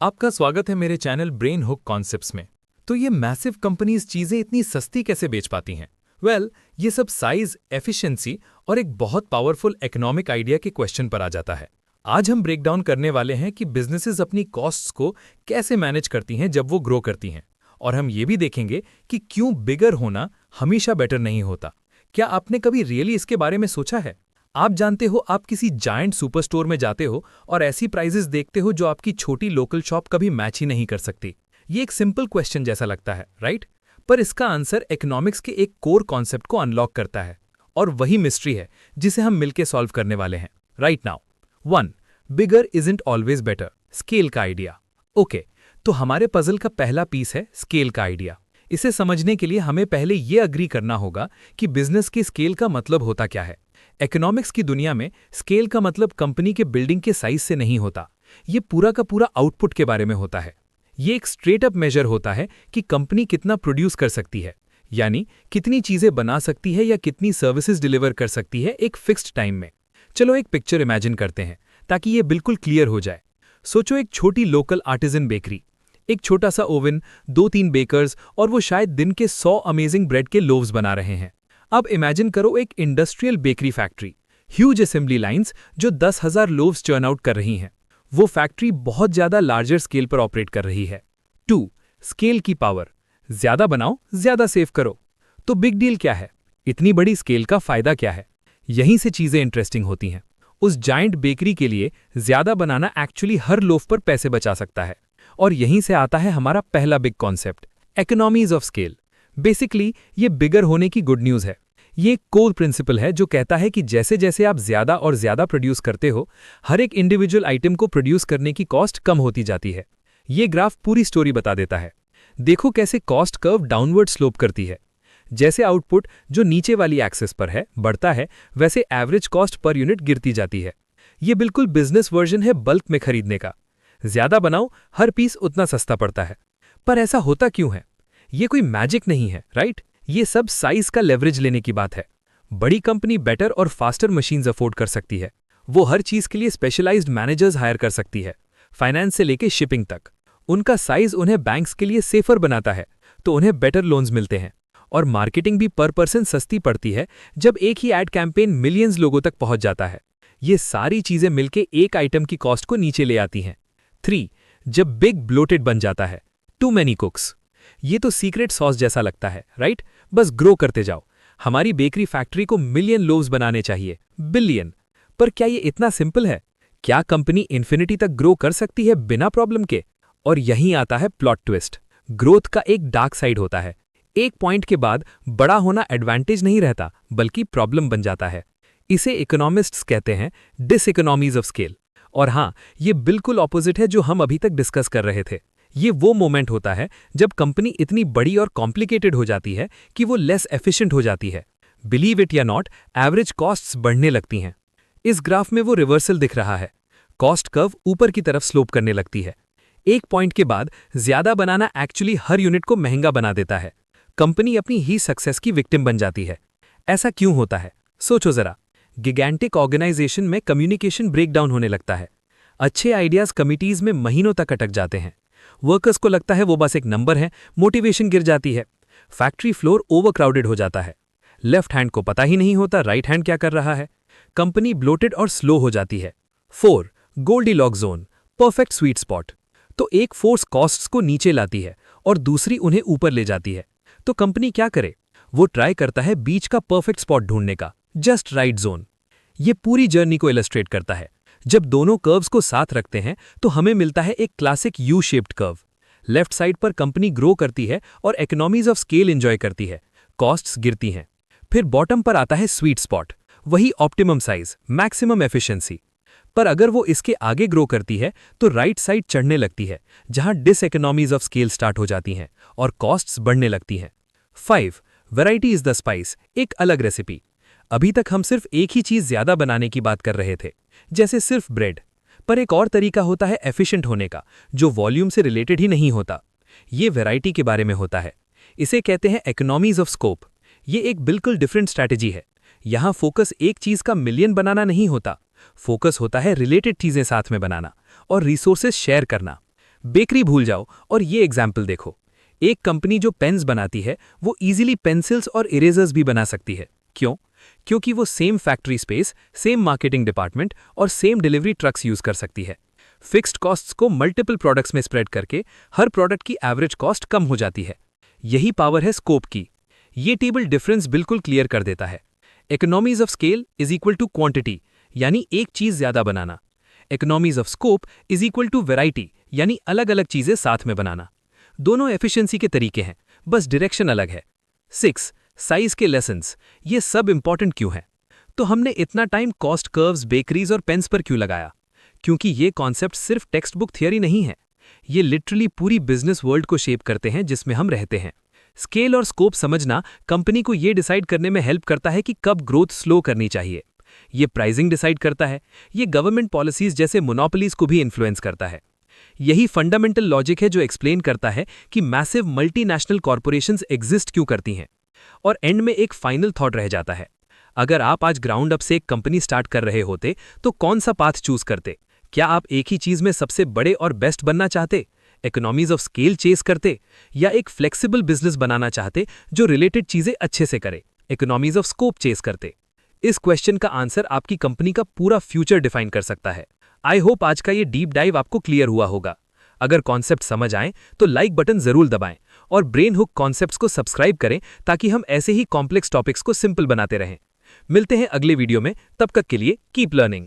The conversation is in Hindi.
आपका स्वागत है मेरे चैनल ब्रेन हुक कॉन्सेप्ट्स में। तो ये मैसिव कंपनीज चीजें इतनी सस्ती कैसे बेच पाती हैं? ये सब साइज, एफिशिएंसी और एक बहुत पावरफुल इकोनॉमिक आइडिया के क्वेश्चन पर आ जाता है। आज हम ब्रेक डाउन करने वाले हैं कि बिजनेसेस अपनी कॉस्ट्स को कैसे मैनेज करती हैं जब वो ग्रो करती हैं, और हम ये भी देखेंगे कि क्यों बिगर होना हमेशा बेटर नहीं होता। क्या आपने कभी रियली इसके बारे में सोचा है? आप जानते हो, आप किसी जायंट सुपर स्टोर में जाते हो और ऐसी प्राइजेस देखते हो जो आपकी छोटी लोकल शॉप कभी मैच ही नहीं कर सकती। ये एक सिंपल क्वेश्चन जैसा लगता है, राइट? पर इसका आंसर इकोनॉमिक्स के एक कोर कॉन्सेप्ट को अनलॉक करता है, और वही मिस्ट्री है जिसे हम मिलकर सॉल्व करने वाले हैं right now. 1. Bigger isn't always better, scale का आइडिया। ओके, तो हमारे पजल का पहला पीस है स्केल का आइडिया। इसे समझने के लिए हमें पहले ये अग्री करना होगा कि बिजनेस की स्केल का मतलब होता क्या है। इकोनॉमिक्स की दुनिया में स्केल का मतलब कंपनी के बिल्डिंग के साइज से नहीं होता, ये पूरा का पूरा आउटपुट के बारे में होता है। ये एक स्ट्रेट अप मेजर होता है कि कंपनी कितना प्रोड्यूस कर सकती है, यानी कितनी चीजें बना सकती है या कितनी सर्विसेज डिलीवर कर सकती है एक फिक्स्ड टाइम में। चलो एक पिक्चर इमेजिन करते हैं ताकि ये बिल्कुल क्लियर हो जाए। सोचो एक छोटी लोकल आर्टिजन बेकरी, एक छोटा सा ओवन, 2-3 बेकर्स, और वो शायद दिन के 100 अमेजिंग ब्रेड के लोव्स बना रहे हैं। अब इमेजिन करो एक industrial bakery factory, huge assembly lines जो 10,000 लोव्स चर्न आउट कर रही हैं। वो फैक्ट्री बहुत ज्यादा लार्जर स्केल पर ऑपरेट कर रही है। 2. स्केल की पावर, ज्यादा बनाओ, ज्यादा सेव करो। तो बिग डील क्या है? इतनी बड़ी स्केल का फायदा क्या है? यहीं से चीजें इंटरेस्टिंग होती हैं। उस जायंट बेकरी के लिए ज्यादा बनाना एक्चुअली हर लोफ पर पैसे बचा सकता है, और यहीं से आता है हमारा पहला big concept, economies of scale. Basically ये बिगर होने की गुड न्यूज है। ये एक कोर प्रिंसिपल है जो कहता है कि जैसे जैसे आप ज्यादा और ज्यादा प्रोड्यूस करते हो, हर एक इंडिविजुअल आइटम को प्रोड्यूस करने की कॉस्ट कम होती जाती है। ये ग्राफ पूरी स्टोरी बता देता है। देखो कैसे कॉस्ट कर्व डाउनवर्ड स्लोप करती है। जैसे आउटपुट जो नीचे वाली एक्सिस पर है बढ़ता है, वैसे एवरेज कॉस्ट पर यूनिट गिरती जाती है। ये बिल्कुल बिजनेस वर्जन है बल्क में खरीदने का। ज्यादा बनाओ, हर पीस उतना सस्ता पड़ता है। पर ऐसा होता क्यों है? ये कोई मैजिक नहीं है, राइट? ये सब साइज का लेवरेज लेने की बात है। बड़ी कंपनी बेटर और फास्टर मशीन्स अफोर्ड कर सकती है। वो हर चीज के लिए स्पेशलाइज्ड मैनेजर्स हायर कर सकती है, फाइनेंस से लेके शिपिंग तक। उनका साइज उन्हें बैंक्स के लिए सेफर बनाता है, तो उन्हें बेटर लोन्स मिलते हैं। और मार्केटिंग भी पर पर्सन सस्ती पड़ती है जब एक ही एड कैंपेन मिलियंस लोगों तक पहुंच जाता है। ये सारी चीजें मिलके एक आइटम की कॉस्ट को नीचे ले आती हैं। 3. जब बिग ब्लोटेड बन जाता है, टू मैनी कुक्स। ये तो सीक्रेट सॉस जैसा लगता है, राइट? बस ग्रो करते जाओ। हमारी बेकरी फैक्ट्री को मिलियन लोव्स बनाने चाहिए, बिलियन। पर क्या ये इतना सिंपल है? क्या कंपनी इन्फिनिटी तक ग्रो कर सकती है बिना प्रॉब्लम के? और यहीं आता है प्लॉट ट्विस्ट। ग्रोथ का एक डार्क साइड होता है। एक पॉइंट के बाद बड़ा होना एडवांटेज नहीं रहता, बल्कि प्रॉब्लम बन जाता है। इसे इकोनॉमिस्ट्स कहते हैं डिसइकोनॉमीज ऑफ स्केल। और हाँ, ये बिल्कुल ऑपोजिट है जो हम अभी तक डिस्कस कर रहे थे। ये वो मोमेंट होता है जब कंपनी इतनी बड़ी और कॉम्प्लिकेटेड हो जाती है कि वो लेस एफिशिएंट हो जाती है। बिलीव इट या नॉट, एवरेज कॉस्ट्स बढ़ने लगती हैं। इस ग्राफ में वो रिवर्सल दिख रहा है। कॉस्ट कर्व ऊपर की तरफ स्लोप करने लगती है। एक पॉइंट के बाद ज्यादा बनाना एक्चुअली हर यूनिट को महंगा बना देता है। कंपनी अपनी ही सक्सेस की विक्टिम बन जाती है। ऐसा क्यों होता है? सोचो जरा। गिगैंटिक ऑर्गेनाइजेशन में कम्युनिकेशन ब्रेकडाउन होने लगता है। अच्छे आइडियाज कमिटीज में महीनों तक अटक जाते हैं। वर्कर्स को लगता है वो बस एक नंबर है, मोटिवेशन गिर जाती है। फैक्ट्री फ्लोर ओवरक्राउडेड हो जाता है। लेफ्ट हैंड को पता ही नहीं होता राइट हैंड क्या कर रहा है। कंपनी ब्लोटेड और स्लो हो जाती है। 4. Goldilocks zone, perfect sweet spot. तो एक फोर्स कॉस्ट्स को नीचे लाती है और दूसरी उन्हें ऊपर ले जाती है। तो कंपनी क्या करे? वो ट्राई करता है बीच का परफेक्ट स्पॉट ढूंढने का, जस्ट राइट जोन। ये पूरी जर्नी को इलस्ट्रेट करता है। जब दोनों कर्व्स को साथ रखते हैं तो हमें मिलता है एक classic U shaped curve. Left side पर कंपनी ग्रो करती है और इकोनॉमीज ऑफ स्केल एंजॉय करती है, कॉस्ट्स गिरती हैं। फिर बॉटम पर आता है स्वीट स्पॉट, वही ऑप्टिमम साइज, मैक्सिमम एफिशिएंसी। पर अगर वो इसके आगे ग्रो करती है तो राइट साइड चढ़ने लगती है, जहां डिसइकोनॉमीज ऑफ स्केल स्टार्ट हो जाती हैं और कॉस्ट्स बढ़ने लगती हैं। 5. वैरायटी इज द स्पाइस, एक अलग रेसिपी। अभी तक हम सिर्फ एक ही चीज ज्यादा बनाने की बात कर रहे थे, जैसे सिर्फ ब्रेड। पर एक और तरीका होता है एफिशिएंट होने का, जो वॉल्यूम से रिलेटेड ही नहीं होता। ये वैरायटी के बारे में होता है। इसे कहते हैं इकोनॉमीज ऑफ स्कोप। ये एक बिल्कुल डिफरेंट स्ट्रैटेजी है। यहां फोकस एक चीज का मिलियन बनाना नहीं होता, फोकस होता है रिलेटेड चीजें साथ में बनाना और रिसोर्सेज शेयर करना। बेकरी भूल जाओ और ये एग्जाम्पल देखो। एक कंपनी जो पेन्स बनाती है वो इजीली पेंसिल्स और इरेजर्स भी बना सकती है। क्यों? क्योंकि वो same factory space, same marketing department और सेम डिलीवरी ट्रक्स यूज कर सकती है। फिक्स्ड कॉस्ट्स को मल्टीपल प्रोडक्ट्स में स्प्रेड करके हर प्रोडक्ट की एवरेज कॉस्ट कम हो जाती है। यही पावर है स्कोप की। ये टेबल डिफरेंस बिल्कुल क्लियर कर देता है। Economies of scale is equal to quantity, यानी एक चीज ज्यादा बनाना। Economies of scope is equal to variety, यानी अलग अलग चीजें साथ में बनाना। दोनों एफिशिएंसी के तरीके हैं, बस डायरेक्शन अलग है। 6. साइज के लेसन्स। ये सब इंपॉर्टेंट क्यों है? तो हमने इतना टाइम कॉस्ट कर्व्स, बेकरीज और पेन्स पर क्यों लगाया? क्योंकि ये कॉन्सेप्ट सिर्फ टेक्स्ट बुक थियरी नहीं है। ये लिटरली पूरी बिजनेस वर्ल्ड को शेप करते हैं जिसमें हम रहते हैं। स्केल और स्कोप समझना कंपनी को ये डिसाइड करने में हेल्प करता है कि कब ग्रोथ स्लो करनी चाहिए। ये प्राइसिंग डिसाइड करता है। ये गवर्नमेंट पॉलिसीज जैसे मोनोपोलीज को भी इन्फ्लुएंस करता है। यही फंडामेंटल लॉजिक है जो एक्सप्लेन करता है कि मैसिव मल्टीनेशनल कॉर्पोरेशंस एग्जिस्ट क्यों करती हैं। और एंड में एक फाइनल थॉट रह जाता है। अगर आप आज ग्राउंड अप से एक कंपनी स्टार्ट कर रहे होते तो कौन सा पाथ चूज करते? क्या आप एक ही चीज में सबसे बड़े और बेस्ट बनना चाहते, इकोनॉमीज ऑफ स्केल चेस करते, या एक फ्लेक्सिबल बिजनेस बनाना चाहते जो रिलेटेड चीजें अच्छे से करे, इकोनॉमीज ऑफ स्कोप चेस करते? इस क्वेश्चन का आंसर आपकी कंपनी का पूरा फ्यूचर डिफाइन कर सकता है। आई होप आज का ये डीप डाइव आपको क्लियर हुआ होगा। अगर कॉन्सेप्ट समझ आए तो लाइक बटन जरूर दबाएं और ब्रेन हुक कॉन्सेप्ट्स को सब्सक्राइब करें ताकि हम ऐसे ही कॉम्प्लेक्स टॉपिक्स को सिंपल बनाते रहें। मिलते हैं अगले वीडियो में, तब तक के लिए कीप लर्निंग।